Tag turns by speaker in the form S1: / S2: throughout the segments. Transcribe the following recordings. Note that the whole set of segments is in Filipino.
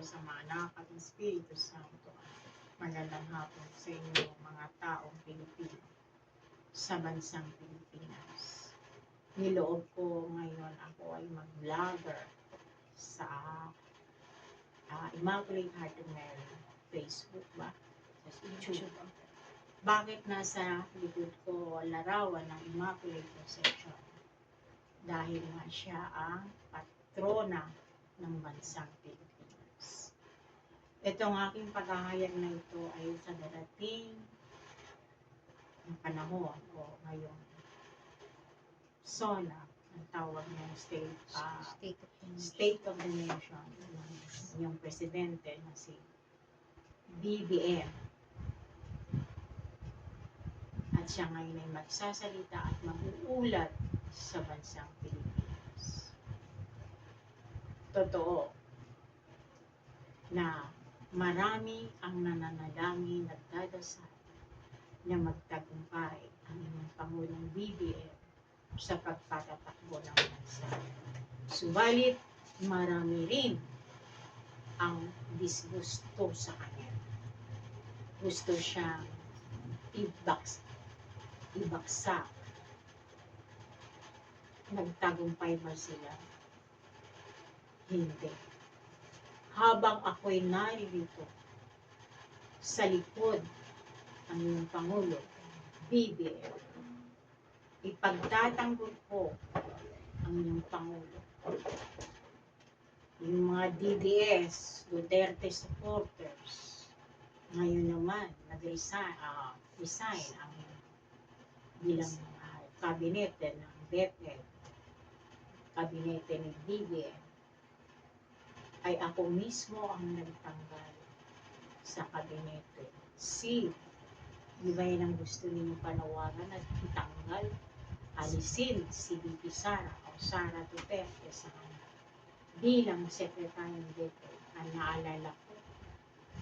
S1: Diyos Ama, Anak at Espiritu Santo. Magandang hapon sa inyo mga taong Pilipino sa bansang Pilipinas. Niloob ko ngayon ako ay mag-vlogger sa Immaculate Heart of Mary Facebook ba? Sa YouTube. Bakit nasa likod ko larawan ng Immaculate Conception? Dahil nga siya ang patrona ng bansang Pilipinas. Itong aking paghahayag na ito ay sa darating ng panahon o ngayong SONA, ang tawag ng State of the Nation ng inyong presidente na si BBM. At siya ngayon ay magsasalita at mag-uulat sa bansang Pilipinas. Totoo na marami ang nananalangin, nagdadasal na magtagumpay ang inyong Pangulong BBM sa pagpatatakbo ng bansa. Subalit, marami rin ang disgusto sa kanya. Gusto siyang ibaksak. Nagtagumpay ba sila? Hindi. Habang ako'y naririto sa likod ng iyong Pangulo, BBM, ipagtatanggol ko ang iyong Pangulo. Yung mga DDS, Duterte supporters, ngayon naman, nag-resign ang bilang kabinete ng DepEd, kabinete ni BBM, ay ako mismo ang nagtanggal sa kabinete. Di ba yan ang gusto ninyong panawagan at itanggal, alisin si VP Sara o Sara Duterte sa kanya bilang Secretary ng DepEd. Ang naalala ko,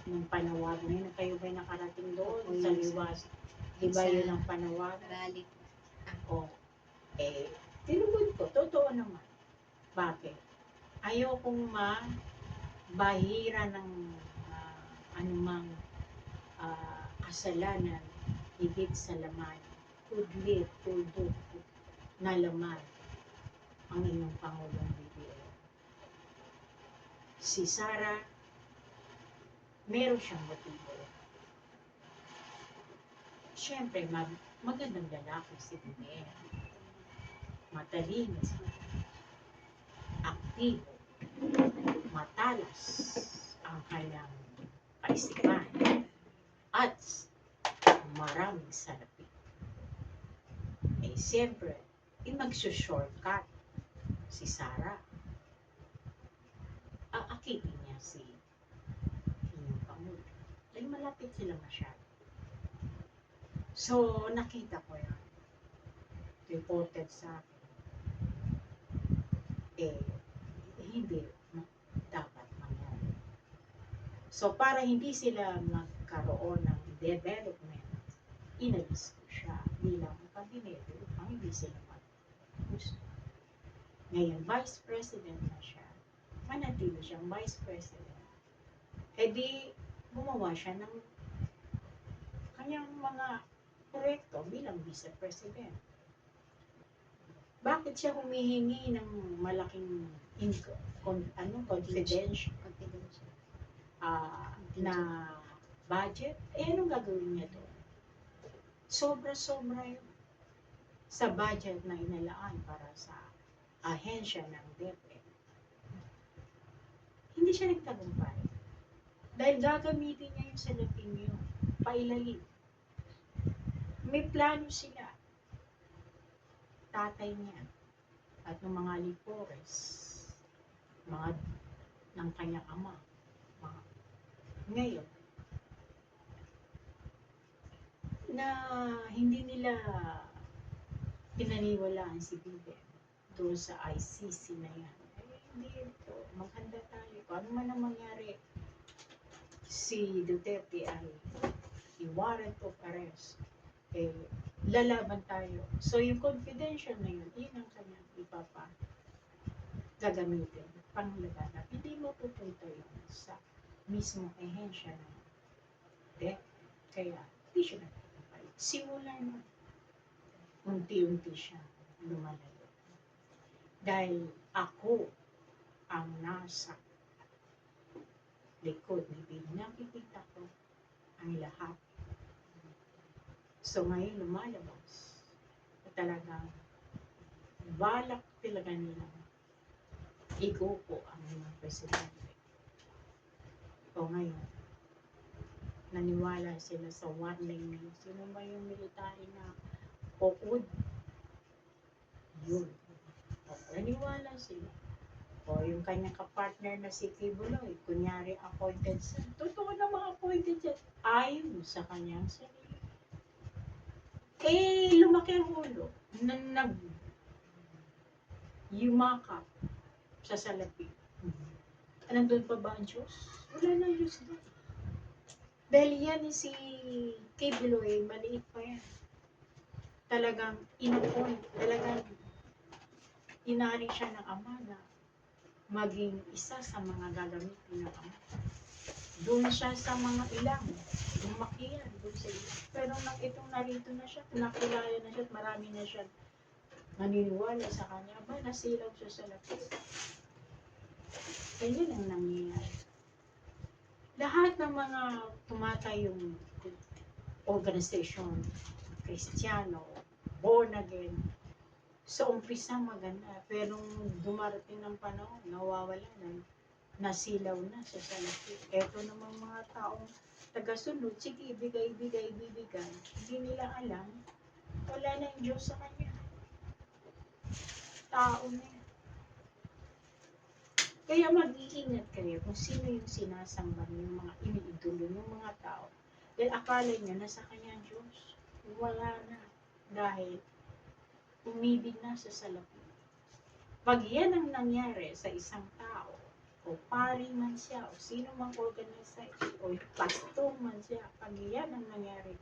S1: nung panawagan na yun, kayo ba'y nakarating doon sa Liwas? Di ba yun ang panawagan?
S2: Rally.
S1: Tinugod ko, totoo naman. Bakit? Ayokong bahira ng anumang kasalanan higit sa laman, kudlit, tuldok na laman ang inyong Pangulong BBM. Si Sara, meron siyang motibo. Siyempre, magandang lalaki si BBM. Matalino, aktibo, matalas ang kanyang kaisipan at maraming salapi. Siyempre, magsushortcut si Sara. Aakitin niya si inyong Pangulo. Dahil malapit sila masyado. So, nakita ko yan. Reported sa akin. Hindi dapat mangyari. So, para hindi sila magkaroon ng development, inalis ko siya bilang kabinete upang hindi sila mag-gusto. Ngayon, Vice President na siya. Manatili siyang Vice President. Di, gumawa siya ng kanyang mga proyekto bilang Vice President. Bakit siya humihingi ng malaking confidential na budget? Anong gagawin niya doon? Sobra-sobra yun sa budget na inalaan para sa ahensya ng DepEd. Hindi siya nagtagumpay. Dahil gagamitin niya yung salaping yun, pailalim. May plano sila. Tatay niya at ng mga Lipores, mga ng kanyang ama. Ngayon, na hindi nila pinaniwalaan si BBM doon sa ICC na yan. Hindi ito, maghanda tayo. Kung ano man ang mangyari, si Duterte ay i-warrant of arrest. Lalaban tayo. So, yung confidential na yun, yun ang kanyang gagamitin, panglaganap. Hindi mo pupunta yun sa mismo ehensya ng death. Kaya, hindi siya nagpapay. Simula na, unti-unti siya lumalayo. Dahil ako ang nasa likod ni Bill. Nakikita ko ang lahat. So ngayon lumalabas. Talagang balak talaga nila igupo ang mga presidente. O ngayon, naniwala sila sa one name. Sino ba yung military na ukod? Yun. O, naniwala sila. O yung kanyang kapartner na si Kibuloy, kunyari appointed siya. Totoo na mga appointed siya. Ayon sa kanyang sarili. Eh, lumaki ang ulo. Yumakap sa salapi. Nandun pa ba ang Diyos? Wala na Diyos doon. Dahil yan si Kibuloy, maliit pa yan. Talagang inapon, talagang inari siya ng ama na maging isa sa mga gagamitin ng ama. Doon siya sa mga ilang, lumaki yan, doon sa ilang. Pero itong narito na siya, nakilala na siya, at marami na siya naniniwala sa kanya, ba, nasilaw siya sa lapit. Kaya yun ang nangyayari. Lahat ng mga tumatayong organization, Kristiyano, born again, sa umpisa maganda, pero dumarating ng panahon, nawawala na, nasilaw na sa salapi. Eto namang mga taong tagasunod, sige, bigay. Hindi nila alam, wala na yung Diyos sa kanya. Tao na yan. Kaya mag-iingat kayo kung sino yung sinasamba niyo, yung mga iniidolo, yung mga tao. Dahil akala niya, nasa kanya ang Diyos. Wala na. Dahil umibig na sa salapi. Pag yan ang nangyari sa isang tao, o pari man siya, o sino mang organization, o pastor man siya, pag yan ang nangyari,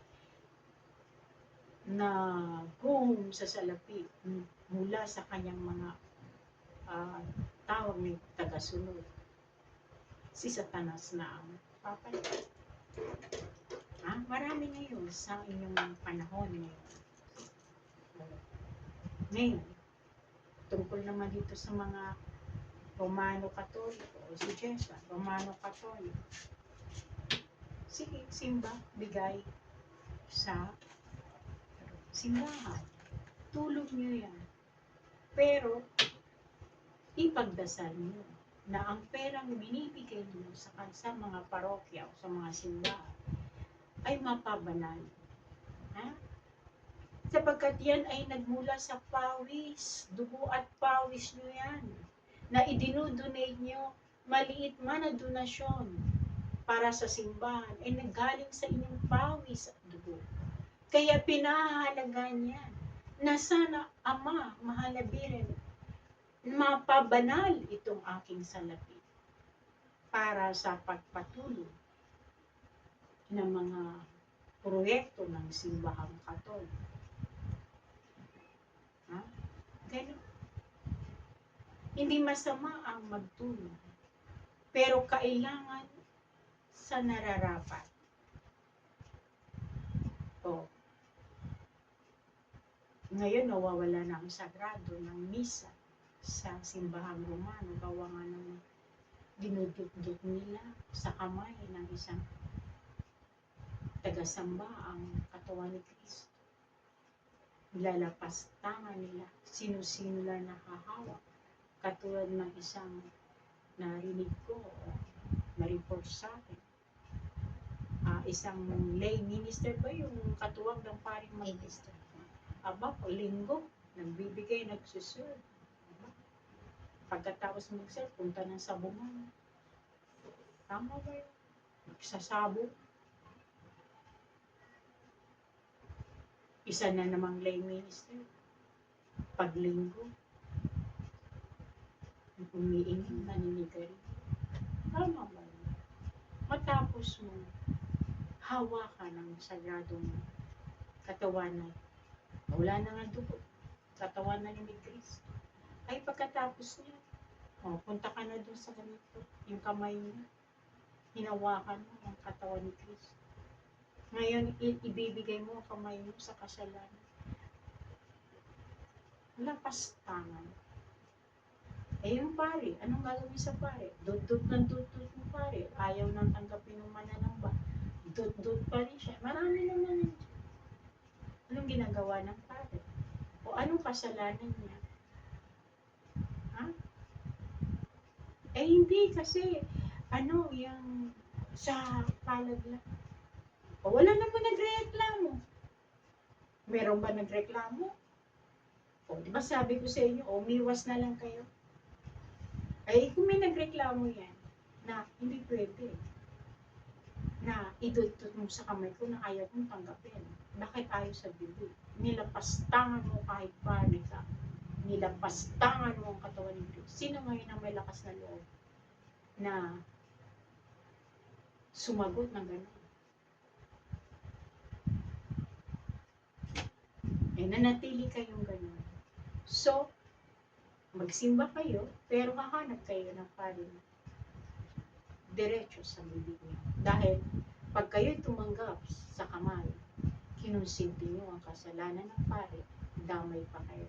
S1: na guhom sa salapi mula sa kanyang mga tawag ng tagasunod, si Satanas na ang papalit. Marami ngayon sa inyong panahon ngayon. Ngayon, tungkol naman dito sa mga Romano Katoliko o si Jessa, Romano Katoliko. Sige, simba, bigay sa simbahan. Tulog niyo yan. Pero, ipagdasal niyo na ang perang binibigay niyo sa mga parokya o sa mga simbahan ay mapabanal. Sapagkat yan ay nagmula sa pawis, dugo at pawis niyo yan, na idinudonate niyo, maliit man na donasyon para sa simbahan, ay naggaling sa inyong pawis at dugo. Kaya pinahahalagan yan na sana, Ama, mahalabirin, mapabanal itong aking salapi para sa pagpatuloy ng mga proyekto ng simbahang Katoliko. Ganun. Hindi masama ang magtulong, pero kailangan sa nararapat. Ngayon, nawawala na ang sagrado ng misa sa simbahang Romano. Gawa nga ng dinudukduk nila sa kamay ng isang tagasamba ang katawan ni Kristo. Lalapas tangan nila, sino-sino lang nakahawak. Katulad ng isang narinig ko, na-report sa akin. Isang lay minister ba yung katuwag ng paring minister? Aba, linggo, nagbibigay, nagsusunod. Pagkatapos mag-serve, punta ng sabungan. Tama ba yun? Nagsasabog. Isa na namang lay minister. Paglinggo, umiingin, naninigari. Tama ba yun? Matapos mo hawakan ng sagradong katawan na wala na nga dugo, katawan na ni Kristo. Ay pagkatapos niya, punta ka na doon sa ganito, yung kamay niya. hinawakan mo ang katawan ni Kristo. Ngayon, ibibigay mo ang kamay mo sa kasalanan. Lapastangan. Eh yung pare, anong gagawin sa pare? Dut-dut ng dut-dut ng pare. Ayaw nang tanggapin ng mananamba. Dut-dut pa rin siya. Marami naman yun. Anong ginagawa ng pare? O anong kasalanan niya? Ha? Eh hindi kasi, yung sa palad lang. O wala naman nagreklamo. Meron ba nagreklamo? O di ba sabi ko sa inyo, umiwas na lang kayo. Ay kung may nagreklamo yan, na hindi pwede. Na idudot mo sa kamay ko na ayaw kong tanggapin. Bakit ayaw sa bibig? Nilapastangan mo kahit paano ka. Nilapastangan mo ang katawan ng Diyos. Sino ngayon ang may lakas na loob na sumagot ng gano'n? Eh, nanatili kayong gano'n. So, magsimba kayo, pero hahanap kayo ng parin diretso sa bibig niyo. Dahil, pag kayo'y tumanggap sa kamay, kinonsinti niyo ang kasalanan ng pare, damay pa kayo.